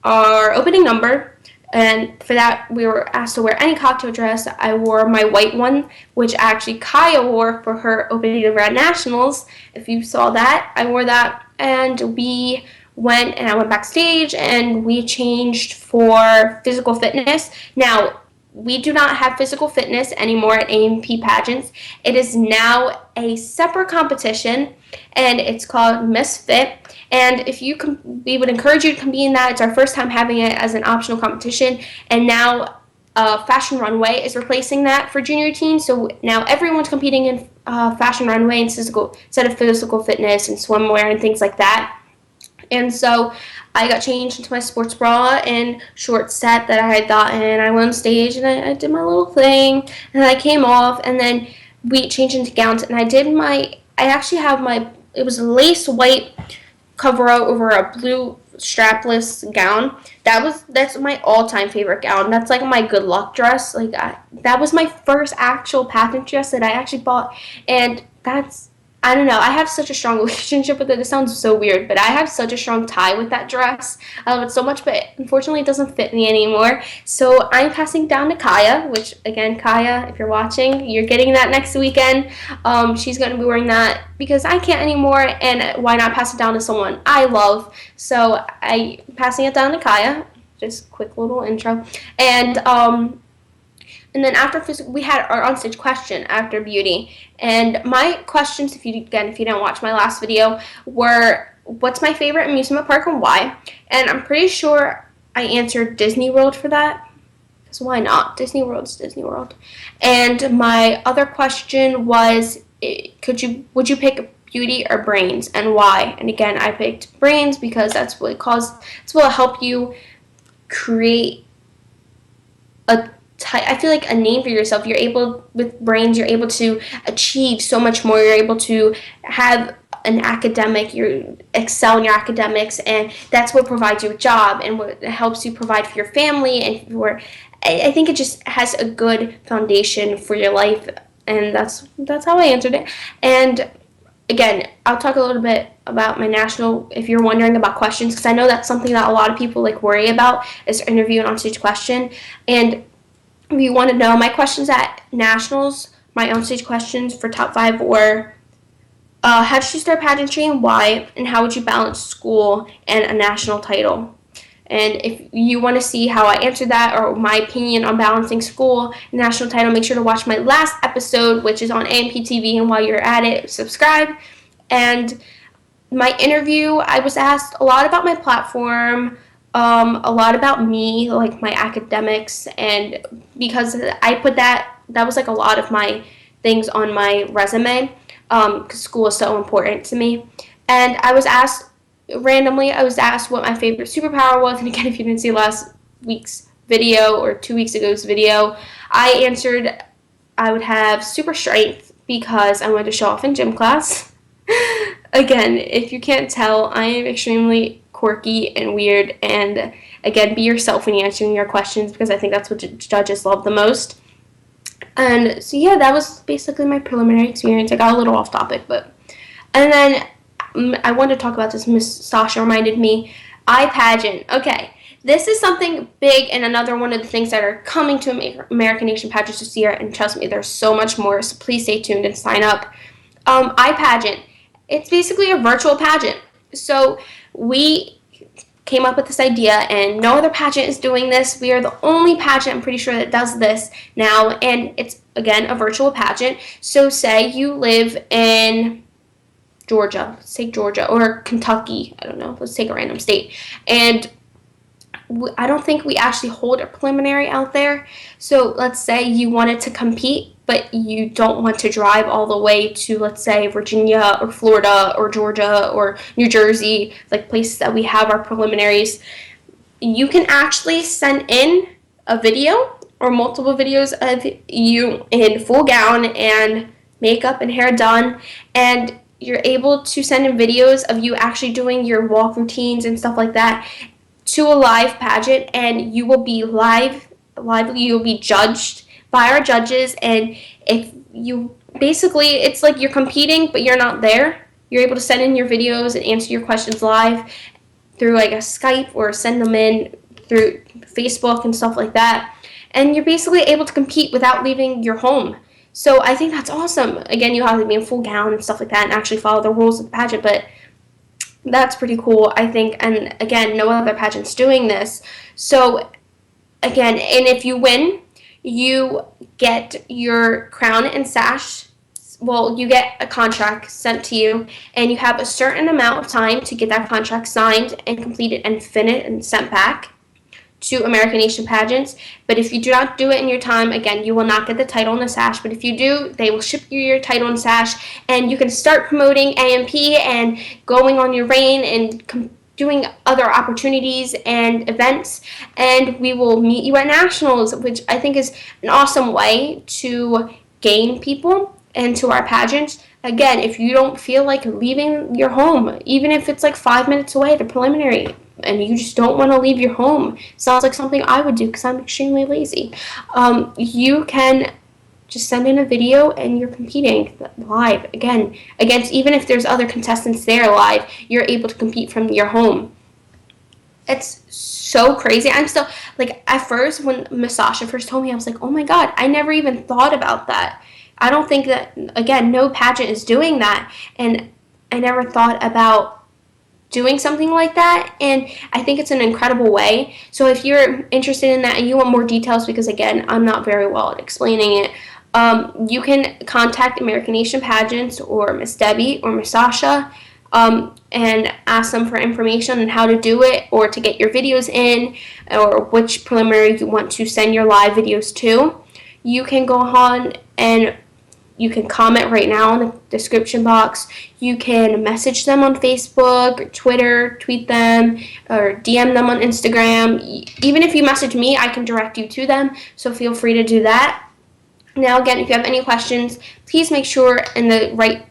our opening number, and for that we were asked to wear any cocktail dress. I wore my white one, which actually Kaya wore for her opening number at nationals. If you saw that, I wore that, and I went backstage and we changed for physical fitness. Now, we do not have physical fitness anymore at A&P pageants. It is now a separate competition, and it's called Miss Fit. And we would encourage you to compete in that. It's our first time having it as an optional competition, and now Fashion Runway is replacing that for junior teens. So now everyone's competing in Fashion Runway instead of physical fitness and swimwear and things like that. And so I got changed into my sports bra and short set that I had gotten, and I went on stage and I did my little thing, and I came off, and then we changed into gowns, and I actually have it was a lace white cover out over a blue strapless gown. That's my all-time favorite gown. That's like my good luck dress. That was my first actual pageant dress that I actually bought, and I don't know. I have such a strong relationship with it. It sounds so weird, but I have such a strong tie with that dress. I love it so much, but unfortunately it doesn't fit me anymore. So I'm passing down to Kaya, which again, Kaya, if you're watching, you're getting that next weekend. She's going to be wearing that because I can't anymore, and why not pass it down to someone I love? So I'm passing it down to Kaya. Just quick little intro. And then we had our onstage question after beauty. And my questions, if you didn't watch my last video, were what's my favorite amusement park and why? And I'm pretty sure I answered Disney World for that. Because why not? Disney World's Disney World. And my other question was, would you pick beauty or brains and why? And again, I picked brains because that's what will help you create I feel like a name for yourself. With brains, you're able to achieve so much more. You're able to have you excel in your academics, and that's what provides you a job and what helps you provide for your family. And I think it just has a good foundation for your life, and that's how I answered it. And again, I'll talk a little bit about my national, if you're wondering about questions, because I know that's something that a lot of people worry about is interview and onstage question. And if you want to know, my questions at nationals, my onstage questions for top 5 were, how did you start pageantry and why, and how would you balance school and a national title? And if you want to see how I answered that or my opinion on balancing school and national title, make sure to watch my last episode, which is on A&P TV, and while you're at it, subscribe. And my interview, I was asked a lot about my platform, a lot about me, like my academics, and because I put that was a lot of my things on my resume, because school is so important to me. And I was asked what my favorite superpower was, and again, if you didn't see last week's video or 2 weeks ago's video, I answered I would have super strength because I wanted to show off in gym class. Again, if you can't tell, I am extremely quirky and weird, and again, be yourself when you're answering your questions because I think that's what judges love the most. And so yeah, that was basically my preliminary experience. I got a little off topic, and then I wanted to talk about this. Miss Sasha reminded me, iPageant. Okay, this is something big and another one of the things that are coming to American Nation pageants this year, and trust me, there's so much more, so please stay tuned and sign up. iPageant, it's basically a virtual pageant. So we came up with this idea, and no other pageant is doing this. We are the only pageant, I'm pretty sure, that does this now, and it's, again, a virtual pageant. So say you live in Georgia, let's take Georgia, or Kentucky, I don't know, let's take a random state, and I don't think we actually hold a preliminary out there. So let's say you wanted to compete, but you don't want to drive all the way to, let's say, Virginia or Florida or Georgia or New Jersey, like places that we have our preliminaries. You can actually send in a video or multiple videos of you in full gown and makeup and hair done, and you're able to send in videos of you actually doing your walk routines and stuff like that to a live pageant, and you will be you'll be judged by our judges. And if you basically, it's like you're competing but you're not there. You're able to send in your videos and answer your questions live through like a Skype, or send them in through Facebook and stuff like that, and you're basically able to compete without leaving your home. So I think that's awesome. Again, you have to be in full gown and stuff like that and actually follow the rules of the pageant, but that's pretty cool, I think. And again, no other pageant's doing this. So again, and if you win, you get your crown and sash. Well, you get a contract sent to you, and you have a certain amount of time to get that contract signed and completed and finished and sent back to American Nation pageants. But if you do not do it in your time, again, you will not get the title and the sash. But if you do, they will ship you your title and sash, and you can start promoting AMP and going on your reign and doing other opportunities and events, and we will meet you at nationals, which I think is an awesome way to gain people into our pageants. Again, if you don't feel like leaving your home, even if it's like 5 minutes away, the preliminary, and you just don't want to leave your home, sounds like something I would do because I'm extremely lazy. You can just send in a video and you're competing live again against, even if there's other contestants there live, you're able to compete from your home. It's so crazy. I'm still like, at first when Miss Sasha first told me, I was like, oh my god, I never even thought about that. I don't think that, again, no pageant is doing that, and I never thought about doing something like that, and I think it's an incredible way. So if you're interested in that and you want more details, because again, I'm not very well at explaining it, you can contact American Nation Pageants or Miss Debbie or Miss Sasha, and ask them for information on how to do it, or to get your videos in, or which preliminary you want to send your live videos to. You can go on and you can comment right now in the description box. You can message them on Facebook, or Twitter, tweet them, or DM them on Instagram. Even if you message me, I can direct you to them, so feel free to do that. Now, again, if you have any questions, please make sure in the right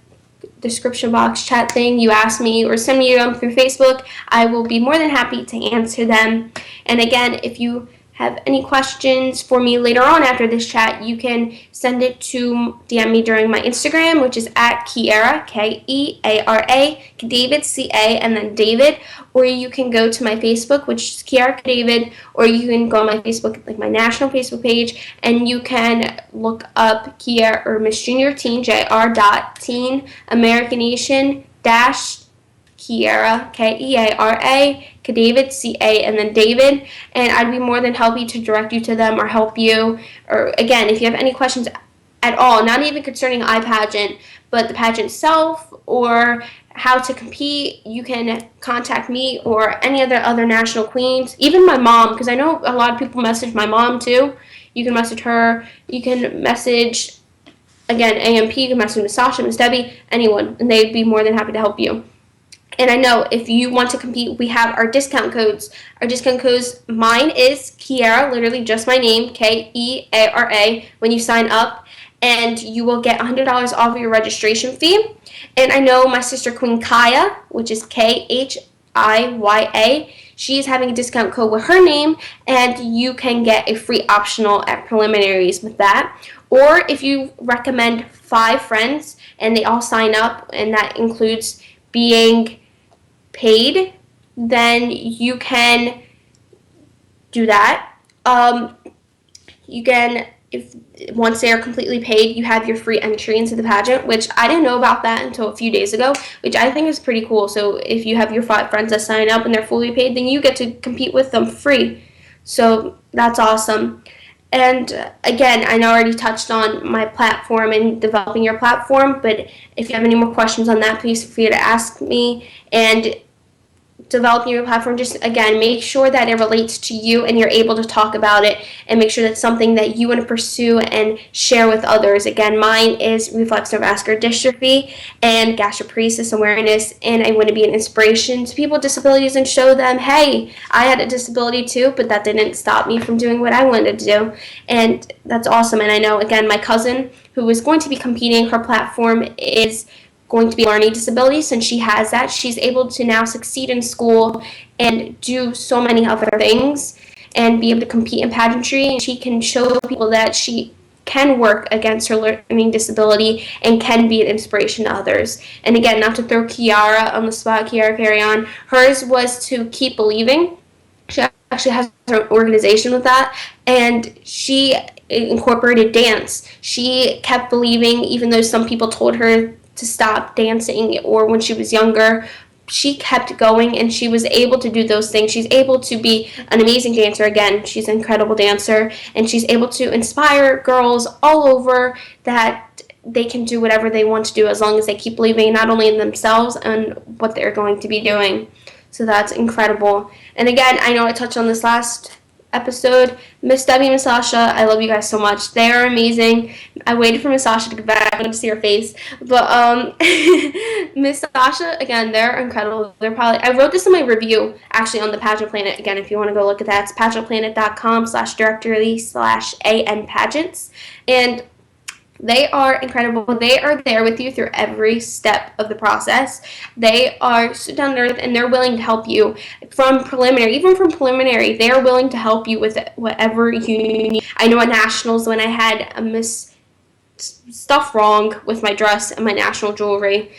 description box chat thing you ask me, or send me them through Facebook. I will be more than happy to answer them. And again, if you have any questions for me later on after this chat, you can send it to DM me during my Instagram, which is at Keara, Keara, Cadavid, C-A, and then David. Or you can go to my Facebook, which is Keara Cadavid, or you can go on my Facebook, like my national Facebook page, and you can look up Keara or Miss Junior Teen, JR.Teen, American Nation dash Keara, Keara, Cadavid, C-A, and then David, and I'd be more than happy to direct you to them or help you. Or again, if you have any questions at all, not even concerning iPageant, but the pageant itself or how to compete, you can contact me or any other national queens, even my mom, because I know a lot of people message my mom too. You can message her, you can message, again, AMP, you can message Miss Sasha, Miss Debbie, anyone, and they'd be more than happy to help you. And I know if you want to compete, we have our discount codes. Our discount codes, mine is Keara, literally just my name, Keara, when you sign up, and you will get $100 off your registration fee. And I know my sister Queen Kaya, which is Khiya, she is having a discount code with her name, and you can get a free optional at preliminaries with that. Or if you recommend 5 friends and they all sign up, and that includes being paid, then you can do that. You can, if once they are completely paid, you have your free entry into the pageant, which I didn't know about that until a few days ago, which I think is pretty cool. So if you have your 5 friends that sign up and they're fully paid, then you get to compete with them free. So that's awesome. And again, I know I already touched on my platform and developing your platform, but if you have any more questions on that, please feel free to ask me. And developing your platform, just again, make sure that it relates to you and you're able to talk about it, and make sure that's something that you want to pursue and share with others. Again, mine is reflexive vascular dystrophy and gastroparesis awareness, and I want to be an inspiration to people with disabilities and show them, hey, I had a disability too, but that didn't stop me from doing what I wanted to do. And that's awesome. And I know, again, my cousin who is going to be competing, her platform is going to be learning disability. Since she has that, she's able to now succeed in school and do so many other things and be able to compete in pageantry, and she can show people that she can work against her learning disability and can be an inspiration to others. And again, not to throw Keara on the spot, Keara, carry on. Hers was to keep believing. She actually has her organization with that, and she incorporated dance. She kept believing, even though some people told her to stop dancing, or when she was younger, she kept going, and she was able to do those things. She's able to be an amazing dancer. Again, she's an incredible dancer, and she's able to inspire girls all over that they can do whatever they want to do as long as they keep believing not only in themselves and what they're going to be doing. So that's incredible. And again, I know I touched on this last episode. Miss Debbie and Miss Sasha, I love you guys so much. They are amazing. I waited for Miss Sasha to get back. I wanted to see her face. But Miss Sasha, again, they're incredible. They're probably, I wrote this in my review actually on the Pageant Planet. Again, if you want to go look at that, it's pageantplanet.com/directory/AN pageants. And they are incredible. They are there with you through every step of the process. They are so down to earth, and they're willing to help you from preliminary. Even from preliminary, they are willing to help you with whatever you need. I know at nationals, when I had a stuff wrong with my dress and my national jewelry,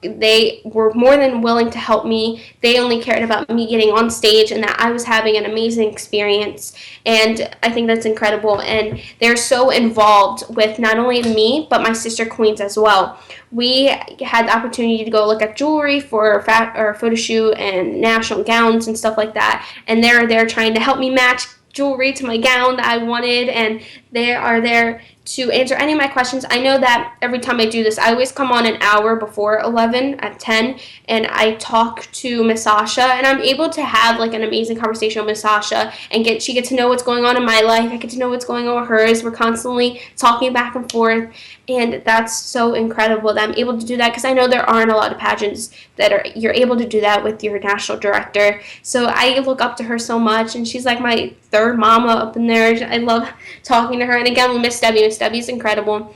they were more than willing to help me. They only cared about me getting on stage and that I was having an amazing experience, and I think that's incredible. And they're so involved with not only me but my sister queens as well. We had the opportunity to go look at jewelry for our photo shoot and national gowns and stuff like that, and they're trying to help me match jewelry to my gown that I wanted, and they are there to answer any of my questions. I know that every time I do this, I always come on an hour before 11 at 10, and I talk to Miss Sasha, and I'm able to have like an amazing conversation with Miss Sasha, and she gets to know what's going on in my life. I get to know what's going on with hers. We're constantly talking back and forth, and that's so incredible that I'm able to do that, because I know there aren't a lot of pageants that you're able to do that with your national director. So I look up to her so much, and she's like my third mama up in there. I love talking to her. And again, we miss Debbie. Miss Debbie's incredible.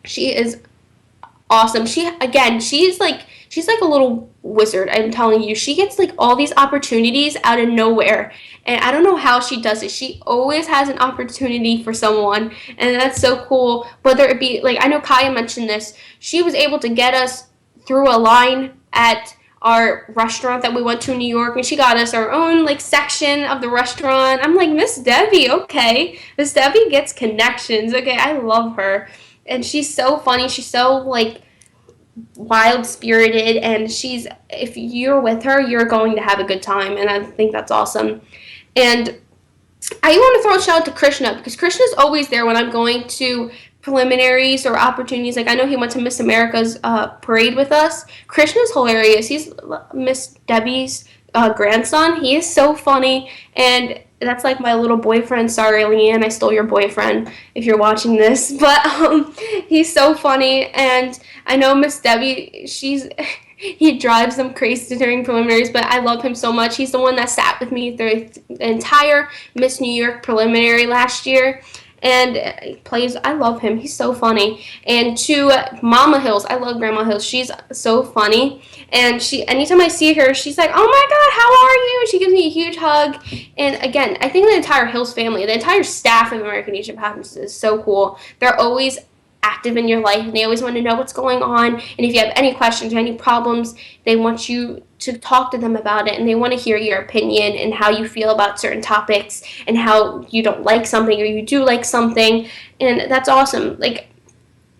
She is awesome. She's like a little wizard. I'm telling you, she gets like all these opportunities out of nowhere, and I don't know how she does it. She always has an opportunity for someone, and that's so cool. Whether it be like, I know Kaya mentioned this, she was able to get us through a line at our restaurant that we went to in New York, and she got us our own like section of the restaurant. I'm like, Miss Debbie, okay. Miss Debbie gets connections. Okay, I love her. And she's so funny. She's so like wild spirited, and if you're with her, you're going to have a good time, and I think that's awesome. And I want to throw a shout out to Krishna, because Krishna's always there when I'm going to preliminaries or opportunities. Like, I know he went to Miss America's parade with us. Krishna's hilarious. He's Miss Debbie's grandson. He is so funny, and that's like my little boyfriend. Sorry, Leanne, I stole your boyfriend if you're watching this. But he's so funny, and I know Miss Debbie, he drives them crazy during preliminaries, but I love him so much. He's the one that sat with me through the entire Miss New York preliminary last year. And I love him. He's so funny. And to Mama Hills, I love Grandma Hills. She's so funny. And anytime I see her, she's like, oh my God, how are you? She gives me a huge hug. And again, I think the entire Hills family, the entire staff of American Asian Pageants is so cool. They're always active in your life, and they always want to know what's going on. And if you have any questions or any problems, they want you to talk to them about it, and they want to hear your opinion and how you feel about certain topics and how you don't like something or you do like something. And that's awesome. Like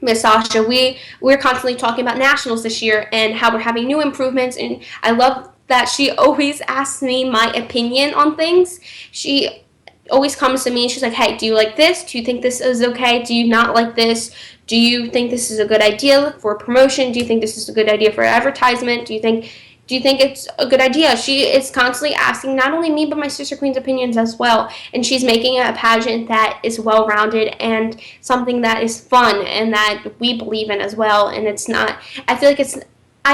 Miss Sasha, we're constantly talking about nationals this year and how we're having new improvements, and I love that she always asks me my opinion on things. She always comes to me and she's like, hey, do you like this? Do you think this is okay? Do you not like this? Do you think this is a good idea for promotion? Do you think this is a good idea for advertisement? Do you think Do you think it's a good idea? She is constantly asking not only me but my sister queen's opinions as well, and she's making a pageant that is well-rounded and something that is fun and that we believe in as well. And it's not. I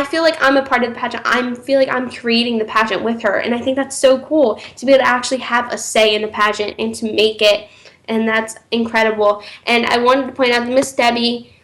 feel like I'm a part of the pageant. I feel like I'm creating the pageant with her, and I think that's so cool to be able to actually have a say in the pageant and to make it, and that's incredible. And I wanted to point out that Miss Debbie,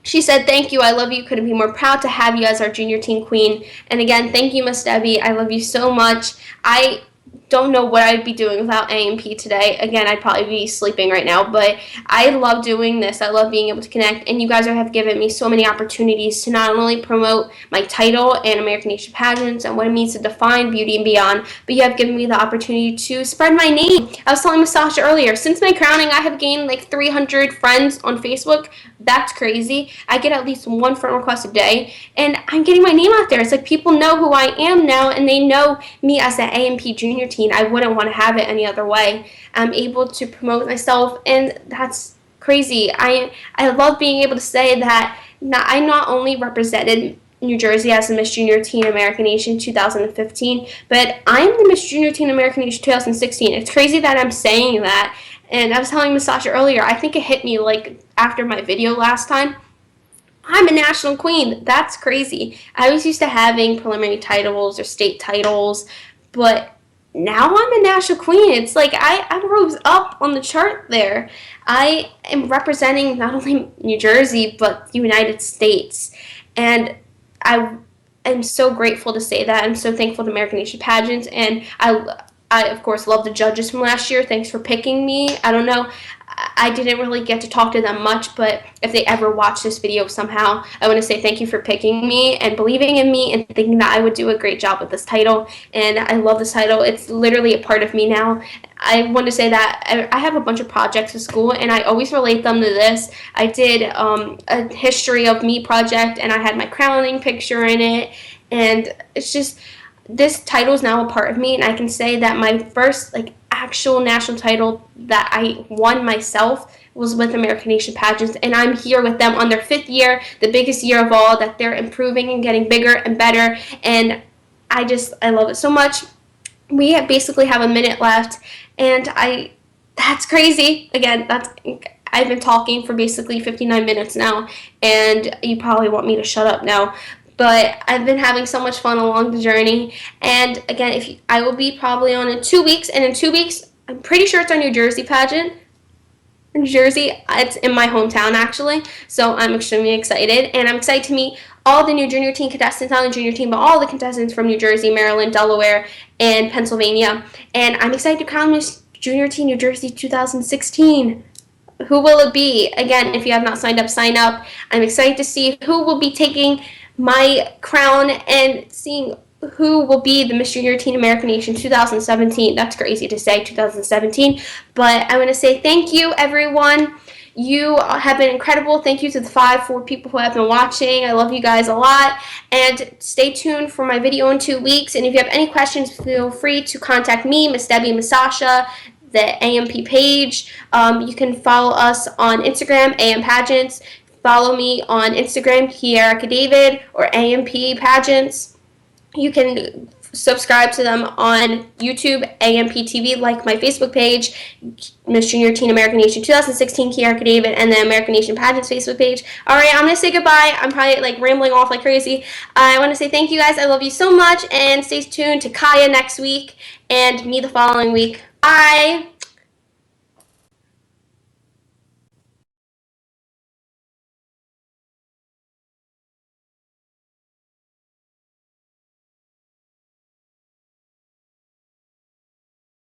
she said, "Thank you. I love you. Couldn't be more proud to have you as our junior teen queen." And again, thank you, Miss Debbie. I love you so much. I don't know what I'd be doing without A&P today. Again, I'd probably be sleeping right now, but I love doing this. I love being able to connect, and you guys have given me so many opportunities to not only promote my title and American Nation pageants and what it means to define beauty and beyond, but you have given me the opportunity to spread my name. I was telling Miss Sasha earlier, since my crowning, I have gained like 300 friends on Facebook. That's crazy. I get at least one friend request a day, and I'm getting my name out there. It's like people know who I am now, and they know me as the A&P junior teen. I wouldn't want to have it any other way. I'm able to promote myself, and that's crazy. I love being able to say that I not only represented New Jersey as the Miss Junior Teen American Nation 2015, but I'm the Miss Junior Teen American Nation 2016. It's crazy that I'm saying that. And I was telling Miss Sasha earlier, I think it hit me like after my video last time. I'm a national queen. That's crazy. I was used to having preliminary titles or state titles, but now I'm a national queen. It's like I rose up on the chart there. I am representing not only New Jersey, but the United States. And I am so grateful to say that. I'm so thankful to American Nation pageants, and I of course love the judges from last year. Thanks for picking me. I don't know, I didn't really get to talk to them much, but if they ever watch this video somehow, I want to say thank you for picking me and believing in me and thinking that I would do a great job with this title. And I love this title. It's literally a part of me now. I want to say that I have a bunch of projects at school, and I always relate them to this. I did a history of me project, and I had my crowning picture in it, and it's just, this title is now a part of me, and I can say that my first actual national title that I won myself was with American Nation pageants, and I'm here with them on their 5th year, the biggest year of all, that they're improving and getting bigger and better, and I love it so much. We basically have a minute left, and that's crazy. Again, I've been talking for basically 59 minutes now, and you probably want me to shut up now. But I've been having so much fun along the journey. And again, I will be probably on in 2 weeks. And in 2 weeks, I'm pretty sure it's our New Jersey pageant. New Jersey, it's in my hometown actually. So I'm extremely excited. And I'm excited to meet all the new junior teen contestants, not the junior teen, but all the contestants from New Jersey, Maryland, Delaware, and Pennsylvania. And I'm excited to crown Miss Junior Teen New Jersey 2016. Who will it be? Again, if you have not signed up, sign up. I'm excited to see who will be taking my crown and seeing who will be the Miss Junior Teen American Nation 2017. That's crazy to say, 2017. But I want to say thank you, everyone. You have been incredible. Thank you to the 4 people who have been watching. I love you guys a lot. And stay tuned for my video in 2 weeks. And if you have any questions, feel free to contact me, Miss Debbie, Miss Sasha, the AMP page. You can follow us on Instagram, AM Pageants. Follow me on Instagram, Keara Cadavid, or AMP Pageants. You can subscribe to them on YouTube, AMP TV, like my Facebook page, Miss Junior Teen American Nation 2016, Keara Cadavid, and the American Nation Pageants Facebook page. All right, I'm going to say goodbye. I'm probably rambling off like crazy. I want to say thank you guys. I love you so much, and stay tuned to Kaya next week and me the following week. Bye!